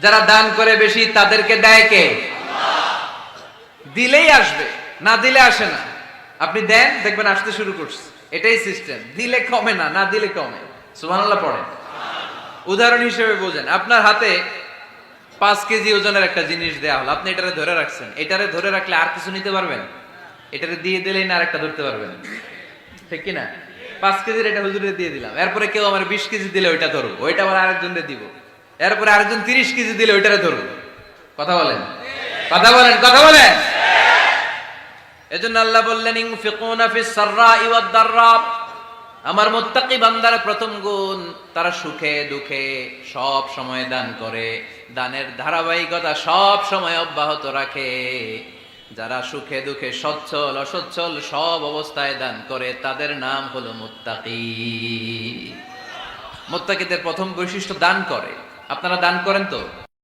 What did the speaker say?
যারা দান করে বেশি তাদেরকে দেয় কে? দিলেই আসবে, না দিলে আসে না। আপনি দেন, দেখবেন আসতে শুরু করছে। এটাই সিস্টেম। দিলে কমে না, না দিলে কমে। সুবহানাল্লাহ পড়েন। উদাহরণ হিসেবে বোঝেন, আপনার হাতে 5 কেজি ওজনের একটা জিনিস দেয়া হলো, আপনি এটারে ধরে রাখছেন। এটারে ধরে রাখলে আর কিছু নিতে পারবেন? এটারে দিয়ে দিলেই না আরেকটা ধরতে পারবেন, ঠিক কি না? 5 কেজির এটা হুজুরে দিয়ে দিলাম, এরপরে কেউ আমার 20 কেজি দিলে ওইটা ধরবো, ওইটা আবার আরেকজনকে দিব, এরপরে আরেকজন 30 কেজি দিলে ওইটারে ধরবো। কথা বলেন, কথা বলেন, কথা বলেন। এজন্য আল্লাহ বললেন ইনফিকুনা ফিস সাররাই ওয়াদ দাররা। আমার মুত্তাকি বান্দার প্রথম গুণ, তারা সুখে দুঃখে সব সময় দান করে, দানের ধারাবাহিকতা সব সময় অব্যাহত রাখে। যারা সুখে দুঃখে সচ্ছল অসচ্ছল সব অবস্থায় দান করে, তাদের নাম হলো মুত্তাকি। মুত্তাকিদের প্রথম বৈশিষ্ট্য দান করে। আপনারা দান করেন তো?